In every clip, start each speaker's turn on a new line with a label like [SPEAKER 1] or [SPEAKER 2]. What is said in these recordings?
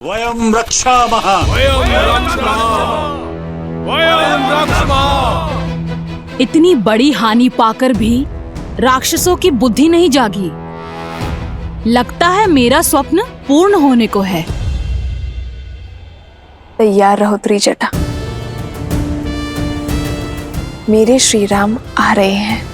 [SPEAKER 1] वयं रक्षामः।
[SPEAKER 2] इतनी बड़ी हानि पाकर भी राक्षसों की बुद्धि नहीं जागी। लगता है मेरा स्वप्न पूर्ण होने को है।
[SPEAKER 3] तैयार रहो त्रिजटा, मेरे श्री राम आ रहे हैं।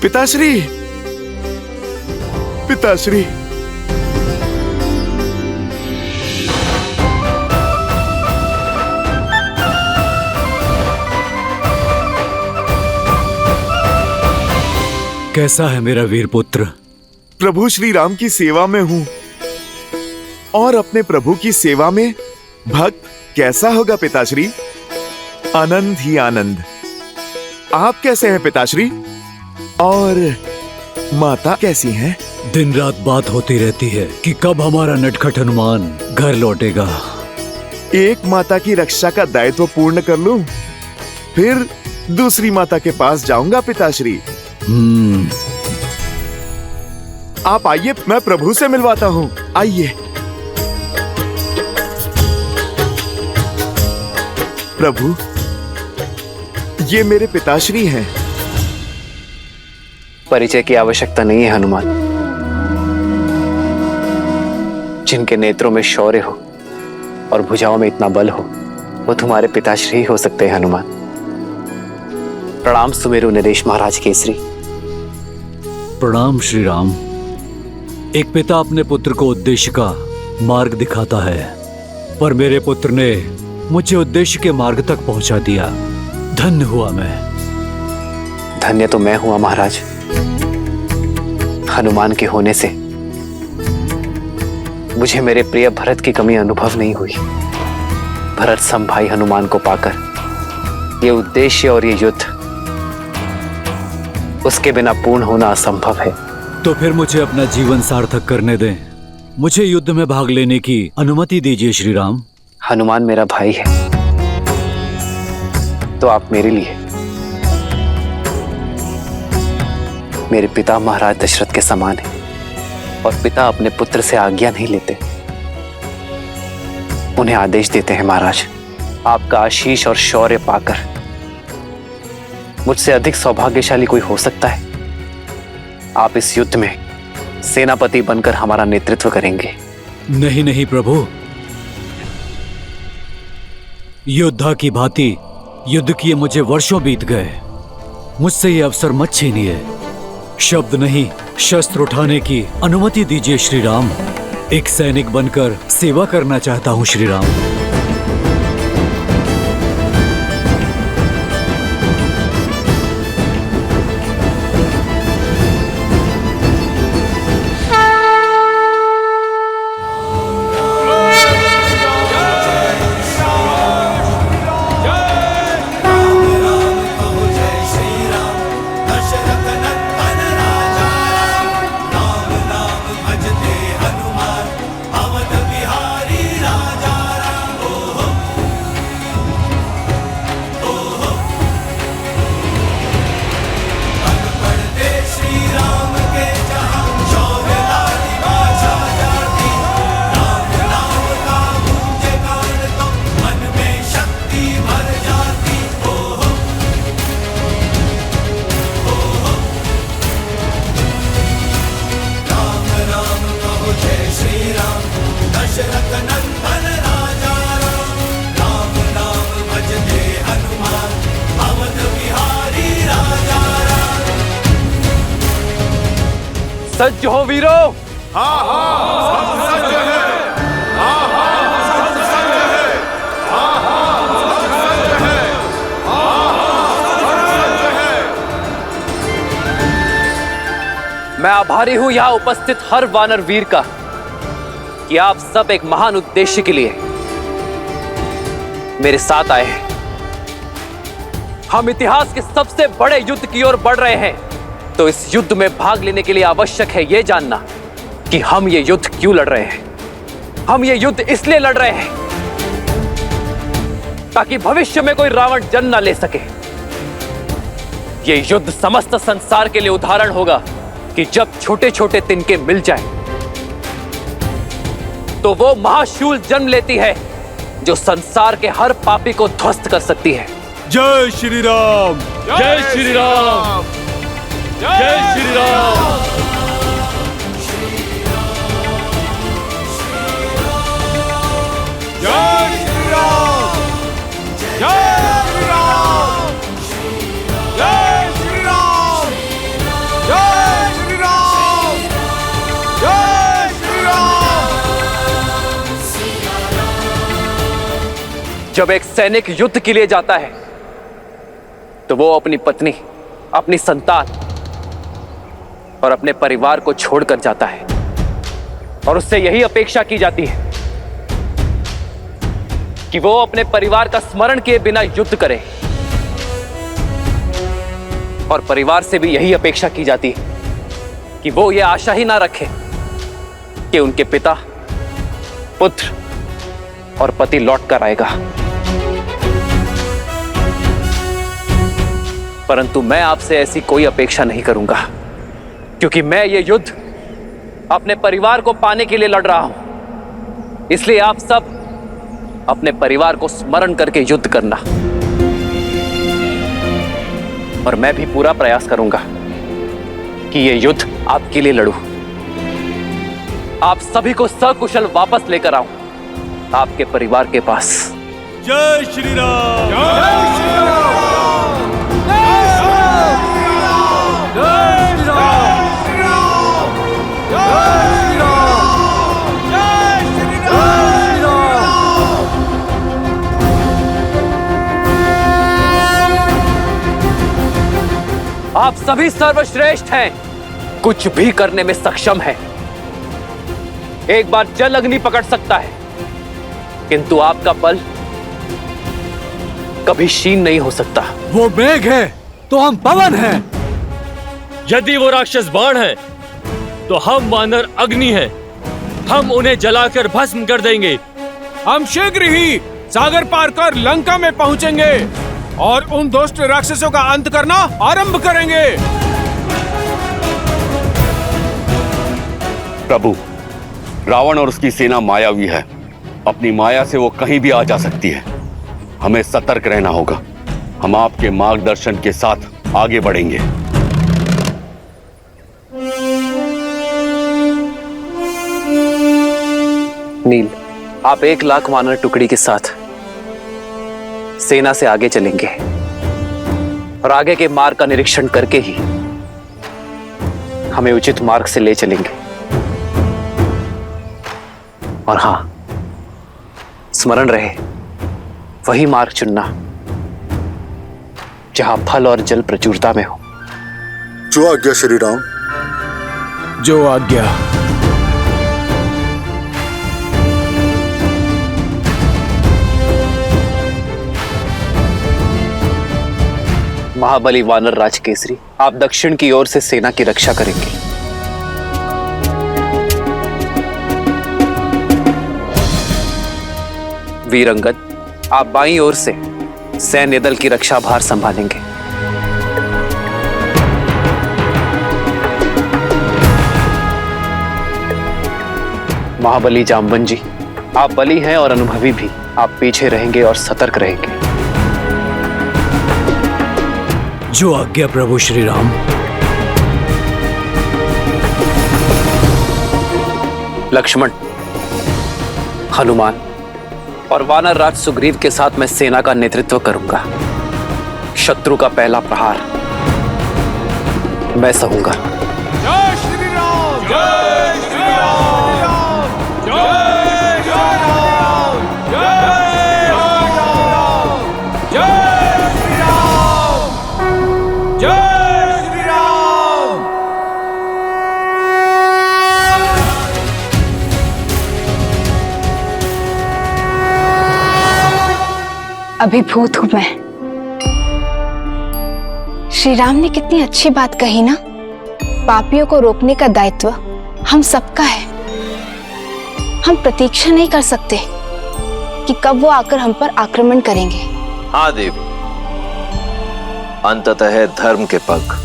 [SPEAKER 4] पिताश्री, पिताश्री,
[SPEAKER 1] कैसा है मेरा वीर पुत्र?
[SPEAKER 4] प्रभु श्री राम की सेवा में हूँ और अपने प्रभु की सेवा में भक्त कैसा होगा पिताश्री? आनंद ही आनंद। आप कैसे हैं पिताश्री? और माता कैसी हैं?
[SPEAKER 1] दिन रात बात होती रहती है कि कब हमारा नटखट हनुमान घर लौटेगा।
[SPEAKER 4] एक माता की रक्षा का दायित्व पूर्ण कर लूं, फिर दूसरी माता के पास जाऊंगा पिताश्री। आप आइए, मैं प्रभु से मिलवाता हूँ। आइए। प्रभु, ये मेरे पिताश्री हैं।
[SPEAKER 5] परिचय की आवश्यकता नहीं है हनुमान। जिनके नेत्रों में शौर्य हो और भुजाओं में इतना बल हो, वो तुम्हारे पिताश्री ही हो सकते हैं हनुमान। प्रणाम सुमेरु नरेश महाराज केसरी।
[SPEAKER 1] प्रणाम श्री राम। एक पिता अपने पुत्र को उद्देश्य का मार्ग दिखाता है, पर मेरे पुत्र ने मुझे उद्देश्य के मार्ग तक पहुंचा दिया। धन्य हुआ मैं।
[SPEAKER 5] धन्य तो मैं हुआ महाराज। हनुमान के होने से मुझे मेरे प्रिय भरत की कमी अनुभव नहीं हुई। भरत सम भाई हनुमान को पाकर ये उद्देश्य और ये युद्ध उसके बिना पूर्ण होना असंभव है।
[SPEAKER 1] तो फिर मुझे अपना जीवन सार्थक करने दें। मुझे युद्ध में भाग लेने की अनुमति दीजिए श्री राम।
[SPEAKER 5] हनुमान मेरा भाई है तो आप मेरे लिए, मेरे पिता महाराज दशरथ के समान है, और पिता अपने पुत्र से आज्ञा नहीं लेते, उन्हें आदेश देते हैं। महाराज, आपका आशीष और शौर्य पाकर मुझसे अधिक सौभाग्यशाली कोई हो सकता है? आप इस युद्ध में सेनापति बनकर हमारा नेतृत्व करेंगे।
[SPEAKER 1] नहीं नहीं प्रभु, योद्धा की भांति युद्ध किए मुझे वर्षों बीत गए। मुझसे ये अवसर मत छीनिए। शब्द नहीं, शस्त्र उठाने की अनुमति दीजिए श्री राम। एक सैनिक बनकर सेवा करना चाहता हूं श्री राम।
[SPEAKER 5] सज्ज हो वीरो।
[SPEAKER 4] हाँ हाँ, सब सज्ज है। हाँ हाँ, सब सज्ज है। हाँ हाँ, सब सज्ज है। हाँ हाँ,
[SPEAKER 5] मैं आभारी हूं यहां उपस्थित हर वानर वीर का कि आप सब एक महान उद्देश्य के लिए मेरे साथ आए हैं। हम इतिहास के सबसे बड़े युद्ध की ओर बढ़ रहे हैं, तो इस युद्ध में भाग लेने के लिए आवश्यक है यह जानना कि हम ये युद्ध क्यों लड़ रहे हैं। हम ये युद्ध इसलिए लड़ रहे हैं ताकि भविष्य में कोई रावण जन्म न ले सके। ये युद्ध समस्त संसार के लिए उदाहरण होगा कि जब छोटे छोटे तिनके मिल जाएं, तो वो महाशूल जन्म लेती है जो संसार के हर पापी को ध्वस्त कर सकती है।
[SPEAKER 1] जय श्री राम, जय श्री राम, जय श्री राम।
[SPEAKER 6] जय श्री राम, जय श्री राम, जय श्री राम, जय श्री राम, जय श्री राम।
[SPEAKER 5] जब एक सैनिक युद्ध के लिए जाता है तो वो अपनी पत्नी, अपनी संतान और अपने परिवार को छोड़कर जाता है, और उससे यही अपेक्षा की जाती है कि वो अपने परिवार का स्मरण किए बिना युद्ध करे। और परिवार से भी यही अपेक्षा की जाती है कि वो ये आशा ही ना रखे कि उनके पिता, पुत्र और पति लौट कर आएगा। परंतु मैं आपसे ऐसी कोई अपेक्षा नहीं करूंगा, क्योंकि मैं ये युद्ध अपने परिवार को पाने के लिए लड़ रहा हूं। इसलिए आप सब अपने परिवार को स्मरण करके युद्ध करना, और मैं भी पूरा प्रयास करूंगा कि ये युद्ध आपके लिए लड़ूं, आप सभी को सकुशल वापस लेकर आऊं आपके परिवार के पास।
[SPEAKER 1] जय श्री राम,
[SPEAKER 6] जय श्री राम,
[SPEAKER 5] आप सभी सर्वश्रेष्ठ हैं, कुछ भी करने में सक्षम हैं। एक बार जल अग्नि पकड़ सकता है, किंतु आपका बल कभी क्षीण नहीं हो सकता।
[SPEAKER 1] वो मेघ है तो हम पवन हैं।
[SPEAKER 7] यदि वो राक्षस बाण है तो हम वानर अग्नि हैं। हम उन्हें जलाकर भस्म कर देंगे।
[SPEAKER 6] हम शीघ्र ही सागर पार कर लंका में पहुंचेंगे और उन दुष्ट राक्षसों का अंत करना आरंभ करेंगे।
[SPEAKER 8] प्रभु, रावण और उसकी सेना मायावी है। अपनी माया से वो कहीं भी आ जा सकती है। हमें सतर्क रहना होगा। हम आपके मार्गदर्शन के साथ आगे बढ़ेंगे।
[SPEAKER 5] नील, आप 1,00,000 वानर टुकड़ी के साथ सेना से आगे चलेंगे और आगे के मार्ग का निरीक्षण करके ही हमें उचित मार्ग से ले चलेंगे। और हां, स्मरण रहे, वही मार्ग चुनना जहां फल और जल प्रचुरता में हो।
[SPEAKER 9] जो आज्ञा श्री राम।
[SPEAKER 6] जो आज्ञा।
[SPEAKER 5] महाबली वानर राज केसरी, आप दक्षिण की ओर से सेना की रक्षा करेंगे। वीर अंगद, आप बाईं ओर से सैन्य दल की रक्षा भार संभालेंगे। महाबली जामवन जी, आप बली हैं और अनुभवी भी। आप पीछे रहेंगे और सतर्क रहेंगे।
[SPEAKER 1] जो आज्ञा प्रभु श्री राम।
[SPEAKER 5] लक्ष्मण, हनुमान और वानर राज सुग्रीव के साथ मैं सेना का नेतृत्व करूंगा। शत्रु का पहला प्रहार मैं सहूंगा।
[SPEAKER 6] जय श्री राम, जय श्री राम, जय श्री राम, जय श्री राम, जय श्री राम, जय श्री राम।
[SPEAKER 10] अभिभूत हूं मैं। श्री राम ने कितनी अच्छी बात कही ना, पापियों को रोकने का दायित्व हम सबका है। हम प्रतीक्षा नहीं कर सकते कि कब वो आकर हम पर आक्रमण करेंगे।
[SPEAKER 11] हाँ देवी, अंततः धर्म के पग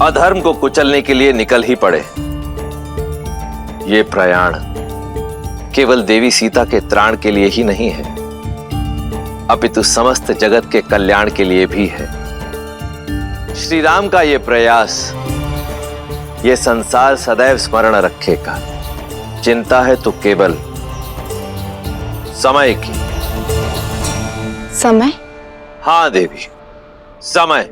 [SPEAKER 11] अधर्म को कुचलने के लिए निकल ही पड़े। ये प्रयाण केवल देवी सीता के त्राण के लिए ही नहीं है, अपितु समस्त जगत के कल्याण के लिए भी है। श्री राम का ये प्रयास ये संसार सदैव स्मरण रखेगा। चिंता है तो केवल समय की।
[SPEAKER 10] समय?
[SPEAKER 11] हाँ देवी, समय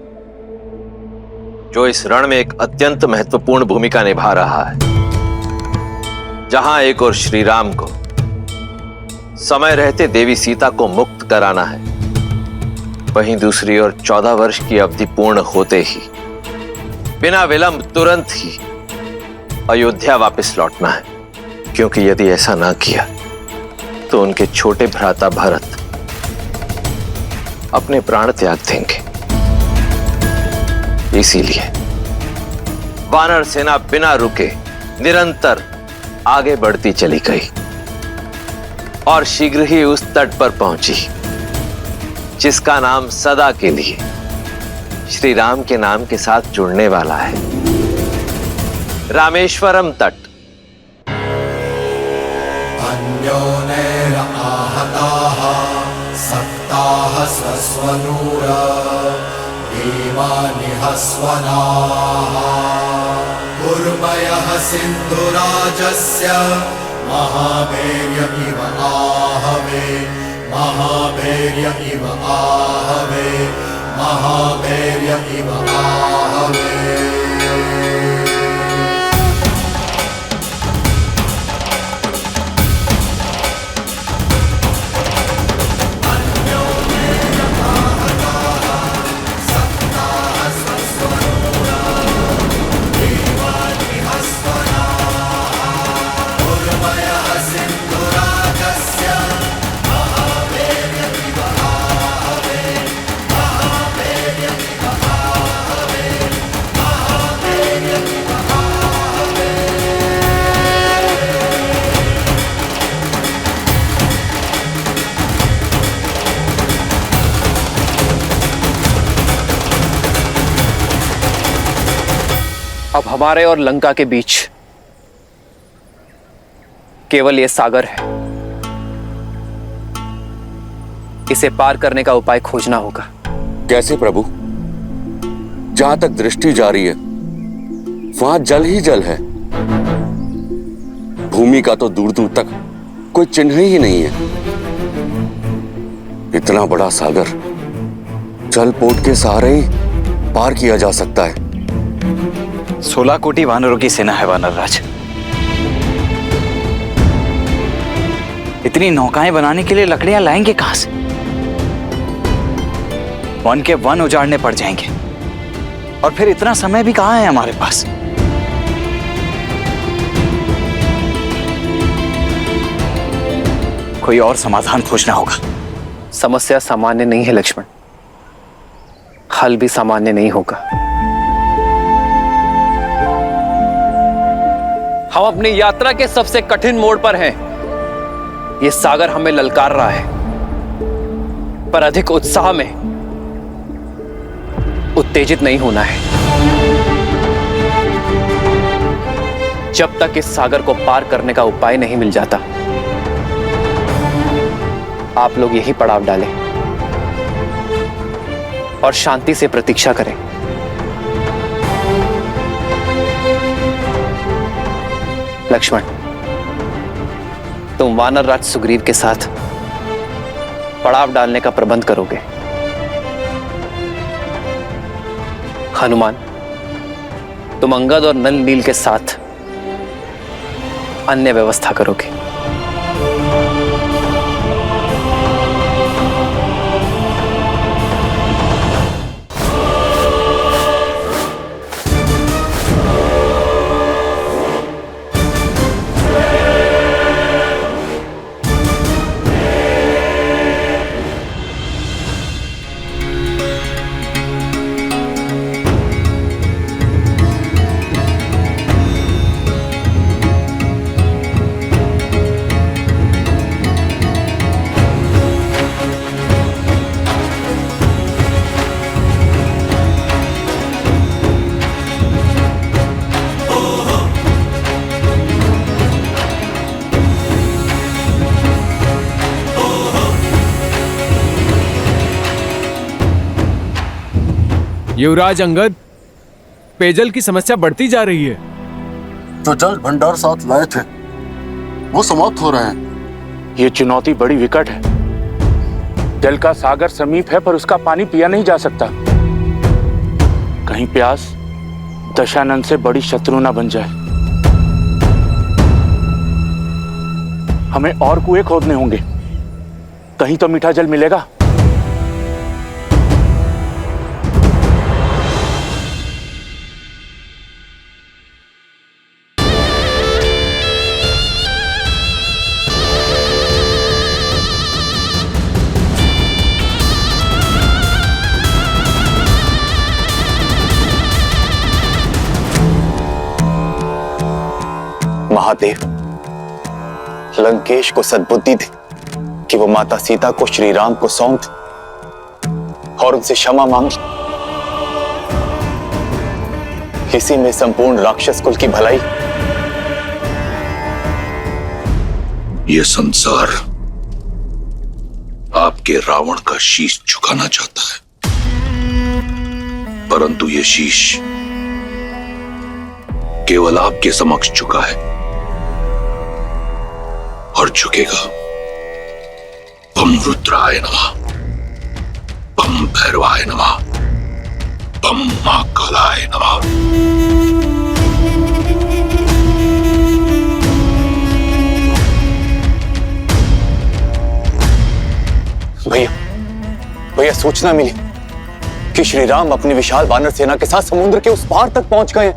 [SPEAKER 11] जो इस रण में एक अत्यंत महत्वपूर्ण भूमिका निभा रहा है। जहां एक और श्री राम को समय रहते देवी सीता को मुक्त कराना है, वहीं दूसरी ओर 14 वर्ष की अवधि पूर्ण होते ही बिना विलंब तुरंत ही अयोध्या वापस लौटना है। क्योंकि यदि ऐसा ना किया तो उनके छोटे भ्राता भरत अपने प्राण त्याग देंगे। इसीलिए वानर सेना बिना रुके निरंतर आगे बढ़ती चली गई और शीघ्र ही उस तट पर पहुंची जिसका नाम सदा के लिए श्री राम के नाम के साथ जुड़ने वाला है, रामेश्वरम तट।
[SPEAKER 12] अन्योनेरआहताः सक्ताः स्वस्वनूरा देवानिहस्वनाः उर्वयः सिन्धुराजस्य महाभैर्य इव आहवे महाभैर्य इव आहवे महाभैर्य इव आहवे।
[SPEAKER 5] अब हमारे और लंका के बीच केवल यह सागर है। इसे पार करने का उपाय खोजना होगा।
[SPEAKER 8] कैसे प्रभु? जहां तक दृष्टि जा रही है वहां जल ही जल है। भूमि का तो दूर दूर तक कोई चिन्ह ही नहीं है। इतना बड़ा सागर जलपोत के सहारे ही पार किया जा सकता है।
[SPEAKER 13] 16 कोटि वानरों की सेना है वानर राज। इतनी नौकाएं बनाने के लिए लकड़ियां लाएंगे कहां से? वन के वन उजाड़ने पड़ जाएंगे और फिर इतना समय भी कहां है हमारे पास। कोई और समाधान खोजना होगा।
[SPEAKER 5] समस्या सामान्य नहीं है लक्ष्मण, हल भी सामान्य नहीं होगा। हम अपनी यात्रा के सबसे कठिन मोड़ पर हैं। यह सागर हमें ललकार रहा है, पर अधिक उत्साह में उत्तेजित नहीं होना है। जब तक इस सागर को पार करने का उपाय नहीं मिल जाता, आप लोग यही पड़ाव डालें और शांति से प्रतीक्षा करें। लक्ष्मण, तुम वानर राज सुग्रीव के साथ पड़ाव डालने का प्रबंध करोगे। हनुमान, तुम अंगद और नल नील के साथ अन्य व्यवस्था करोगे।
[SPEAKER 6] युवराज अंगद, पेयजल की समस्या बढ़ती जा रही है।
[SPEAKER 9] जो जल भंडार साथ लाए थे वो समाप्त हो रहे हैं।
[SPEAKER 14] ये चुनौती बड़ी विकट है। जल का सागर समीप है पर उसका पानी पिया नहीं जा सकता। कहीं प्यास दशानन से बड़ी शत्रु ना बन जाए। हमें और कुएं खोदने होंगे, कहीं तो मीठा जल मिलेगा।
[SPEAKER 15] महादेव, लंकेश को सद्बुद्धि दे कि वो माता सीता को श्री राम को सौंप और उनसे क्षमा मांगे। इसी में संपूर्ण राक्षस कुल की भलाई।
[SPEAKER 16] ये संसार आपके रावण का शीश झुकाना चाहता है, परंतु ये शीश केवल आपके समक्ष झुका है और झुकेगा। बम रुद्राय नमः, बम भैरवाय नमः, बम महाकालाय नमः।
[SPEAKER 15] भैया सूचना मिली कि श्री राम अपनी विशाल वानर सेना के साथ समुद्र के उस पार तक पहुंच गए।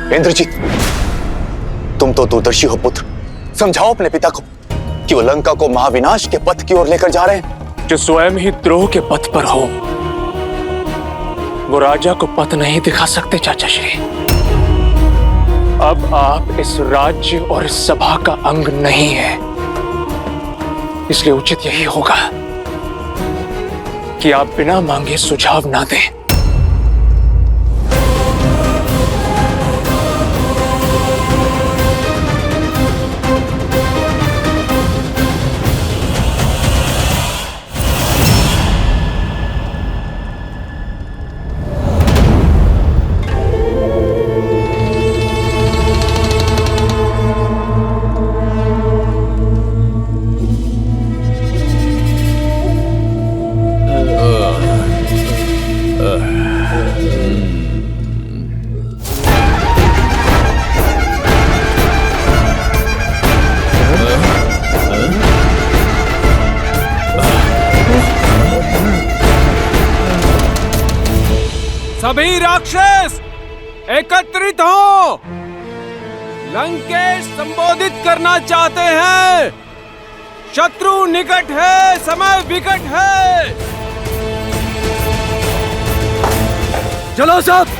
[SPEAKER 15] इंद्रजीत, तुम तो दूरदर्शी हो पुत्र, समझाओ अपने पिता को कि वो लंका को महाविनाश के पथ की ओर लेकर जा रहे हैं।
[SPEAKER 14] जो स्वयं ही द्रोह के पथ पर हो वो राजा को पथ नहीं दिखा सकते चाचा श्री। अब आप इस राज्य और इस सभा का अंग नहीं है, इसलिए उचित यही होगा कि आप बिना मांगे सुझाव ना दें।
[SPEAKER 6] सभी राक्षस एकत्रित हो। लंकेश संबोधित करना चाहते हैं। शत्रु निकट है, समय विकट है।
[SPEAKER 1] चलो सब।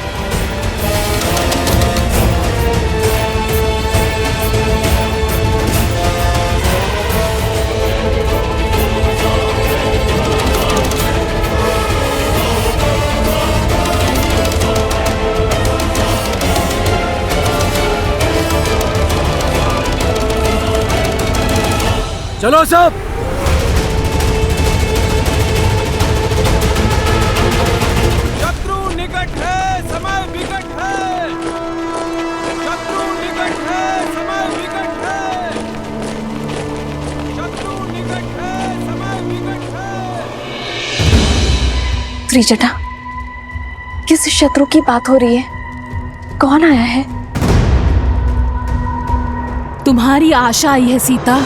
[SPEAKER 1] चलो सब।
[SPEAKER 6] शत्रु निकट है, समय विकट है। शत्रु निकट है, समय विकट है। शत्रु निकट है, समय विकट है।
[SPEAKER 3] त्रिजटा, किस शत्रु की बात हो रही है? कौन आया है?
[SPEAKER 2] तुम्हारी आशा आई है सीता।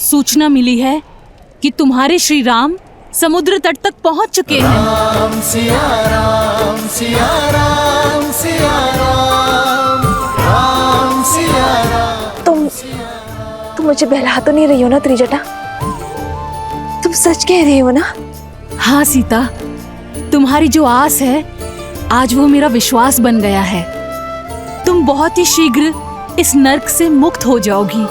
[SPEAKER 2] सूचना मिली है कि तुम्हारे श्री राम समुद्र तट तक पहुंच चुके हैं।
[SPEAKER 12] राम सिया राम सिया राम सिया राम राम सिया राम।
[SPEAKER 3] तुम मुझे बहला तो नहीं रही हो ना त्रिजटा? तुम सच कह रही हो ना?
[SPEAKER 2] हाँ सीता, तुम्हारी जो आस है आज वो मेरा विश्वास बन गया है। तुम बहुत ही शीघ्र इस नर्क से मुक्त हो जाओगी।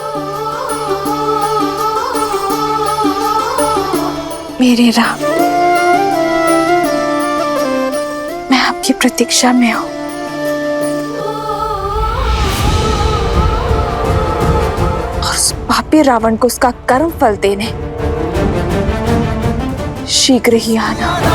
[SPEAKER 3] मेरे राम, मैं आपकी प्रतीक्षा में हूं। पापी रावण को उसका कर्म फल देने शीघ्र ही आना।